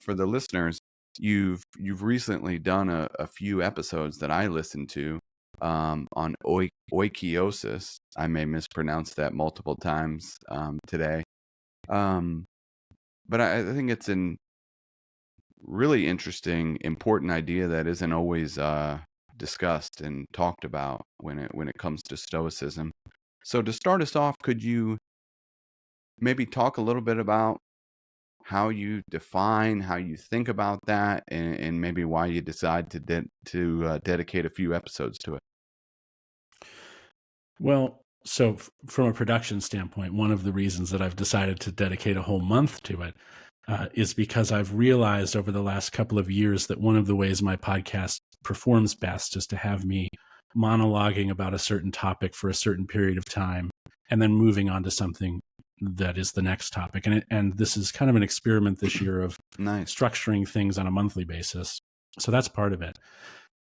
for the listeners, you've recently done a few episodes that I listened to on Oikeiosis. I may mispronounce that multiple times today. But I think it's an really interesting, important idea that isn't always discussed and talked about when it comes to Stoicism. So to start us off, could you maybe talk a little bit about how you define, how you think about that, and maybe why you decide to dedicate a few episodes to it? Well, so from a production standpoint, one of the reasons that I've decided to dedicate a whole month to it is because I've realized over the last couple of years that one of the ways my podcast performs best is to have me monologuing about a certain topic for a certain period of time and then moving on to something that is the next topic. And this is kind of an experiment this year of Nice. structuring things on a monthly basis. So that's part of it.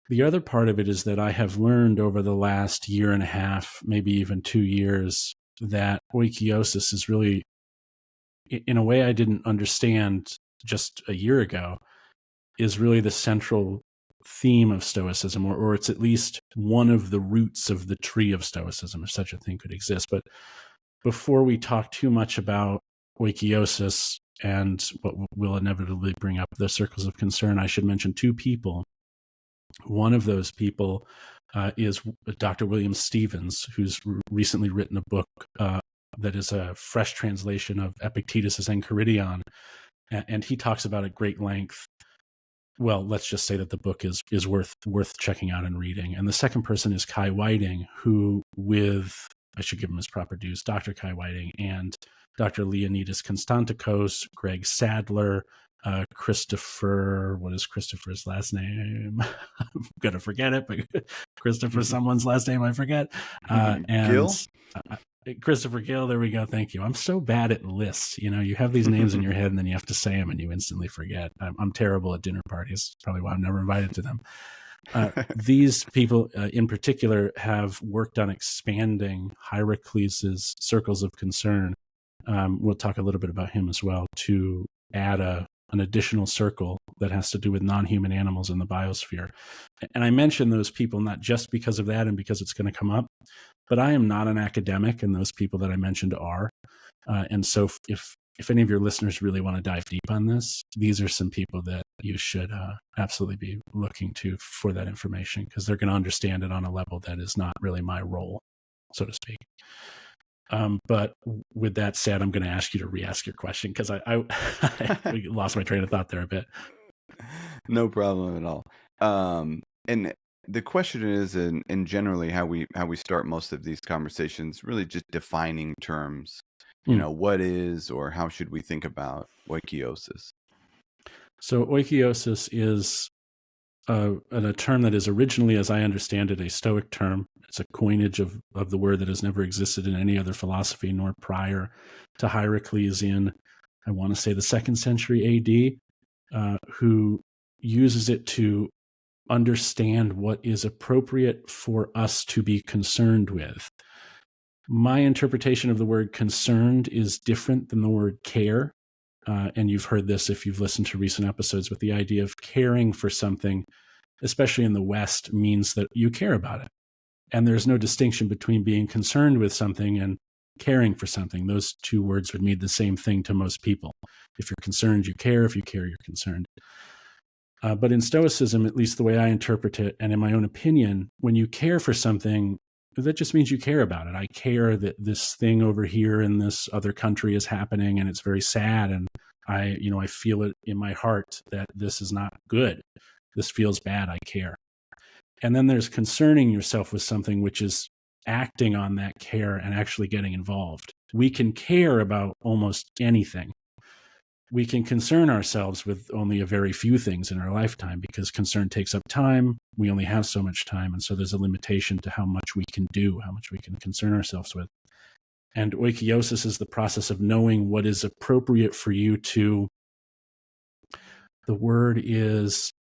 The other part of it is that I have learned over the last year and a half, maybe even 2 years, that oikeiosis is really, in a way I didn't understand just a year ago, is really the central theme of Stoicism, or it's at least one of the roots of the tree of Stoicism, if such a thing could exist. But before we talk too much about oikeiosis and what will inevitably bring up the circles of concern, I should mention two people. One of those people is Dr. William Stevens, who's recently written a book that is a fresh translation of Epictetus's Enchiridion, and he talks about at great length. Well, let's just say that the book is worth checking out and reading. And the second person is Kai Whiting, who I should give him his proper dues, Dr. Kai Whiting and Dr. Leonidas Konstantikos, Greg Sadler, Christopher, what is Christopher's last name? I'm going to forget it, but Christopher, someone's last name I forget. And Gill? Christopher Gill, there we go. Thank you. I'm so bad at lists. You have these names in your head and then you have to say them and you instantly forget. I'm terrible at dinner parties. Probably why I'm never invited to them. These people in particular have worked on expanding Hierocles' circles of concern. We'll talk a little bit about him as well, to add an additional circle that has to do with non-human animals in the biosphere. And I mention those people not just because of that and because it's going to come up, but I am not an academic, and those people that I mentioned are. And so if any of your listeners really want to dive deep on this, these are some people that you should absolutely be looking to for that information, because they're going to understand it on a level that is not really my role, so to speak. But with that said, I'm going to ask you to re-ask your question, because I lost my train of thought there a bit. No problem at all. And the question is, and generally how we start most of these conversations, really just defining terms. What is, or how should we think about oikeiosis? So oikeiosis is a term that is originally, as I understand it, a Stoic term. It's a coinage of the word that has never existed in any other philosophy, nor prior to Hierocles in, I want to say, the 2nd century AD, who uses it to understand what is appropriate for us to be concerned with. My interpretation of the word concerned is different than the word care. And you've heard this if you've listened to recent episodes, but the idea of caring for something, especially in the West, means that you care about it. And there's no distinction between being concerned with something and caring for something. Those two words would mean the same thing to most people. If you're concerned, you care. If you care, you're concerned. But in Stoicism, at least the way I interpret it, and in my own opinion, when you care for something, that just means you care about it. I care that this thing over here in this other country is happening and it's very sad. And I feel it in my heart that this is not good. This feels bad. I care. And then there's concerning yourself with something, which is acting on that care and actually getting involved. We can care about almost anything. We can concern ourselves with only a very few things in our lifetime, because concern takes up time. We only have so much time. And so there's a limitation to how much we can do, how much we can concern ourselves with. And oikeiosis is the process of knowing what is appropriate for you to, the word is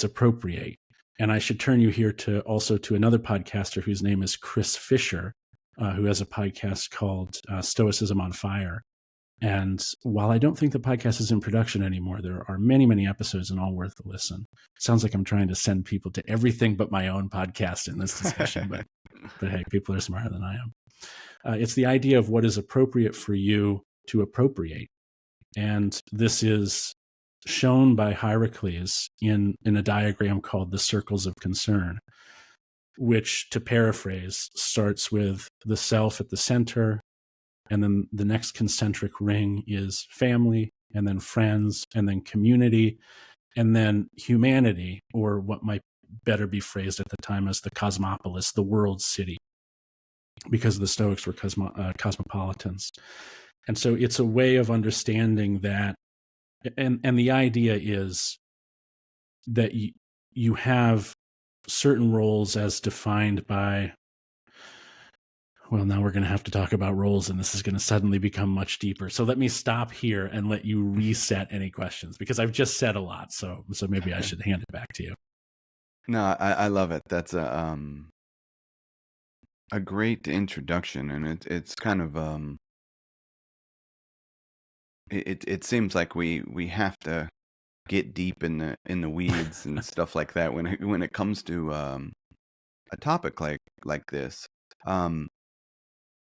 appropriate. And I should turn you here to another podcaster whose name is Chris Fisher, who has a podcast called Stoicism on Fire. And while I don't think the podcast is in production anymore, there are many, many episodes and all worth a listen. It sounds like I'm trying to send people to everything but my own podcast in this discussion, but hey, people are smarter than I am. It's the idea of what is appropriate for you to appropriate. And this is shown by Hierocles in a diagram called the circles of concern, which, to paraphrase, starts with the self at the center, and then the next concentric ring is family, and then friends, and then community, and then humanity, or what might better be phrased at the time as the cosmopolis, the world city, because the Stoics were cosmopolitans. And so it's a way of understanding that, and the idea is that you have certain roles as defined by, well, now we're going to have to talk about roles, and this is going to suddenly become much deeper. So let me stop here and let you reset any questions, because I've just said a lot. So maybe I should hand it back to you. No, I love it. That's a great introduction, and it's kind of it seems like we have to get deep in the weeds and stuff like that when it comes to a topic like this.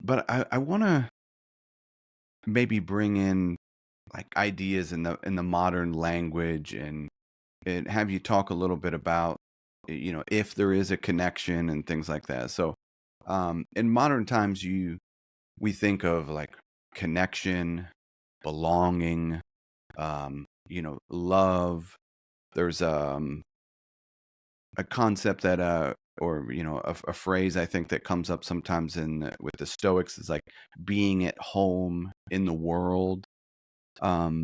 But I want to maybe bring in like ideas in the modern language and have you talk a little bit about, if there is a connection and things like that. So in modern times we think of like connection, belonging, love. There's a concept that or a phrase I think that comes up sometimes with the Stoics is like being at home in the world. How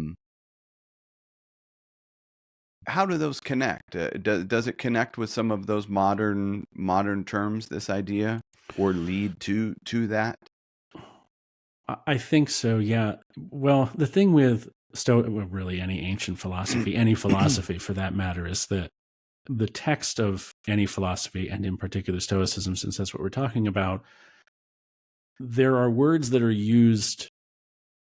do those connect? Does it connect with some of those modern terms, this idea, or lead to that? I think so, yeah. Well, the thing with Stoic, well, really any ancient philosophy, any philosophy for that matter, is that the text of any philosophy, and in particular Stoicism, since that's what we're talking about, there are words that are used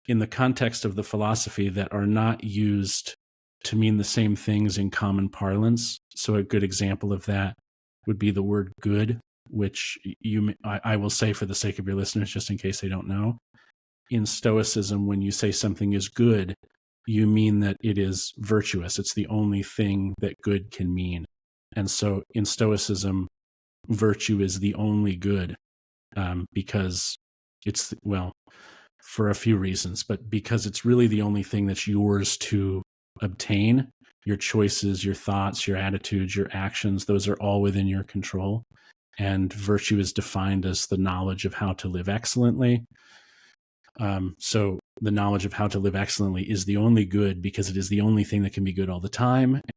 in the context of the philosophy that are not used to mean the same things in common parlance. So a good example of that would be the word good, which I will say for the sake of your listeners, just in case they don't know. In Stoicism, when you say something is good, you mean that it is virtuous. It's the only thing that good can mean. And so in Stoicism, virtue is the only good, because it's, well, for a few reasons, but because it's really the only thing that's yours to obtain. Your choices, your thoughts, your attitudes, your actions, those are all within your control. And virtue is defined as the knowledge of how to live excellently. So the knowledge of how to live excellently is the only good because it is the only thing that can be good all the time.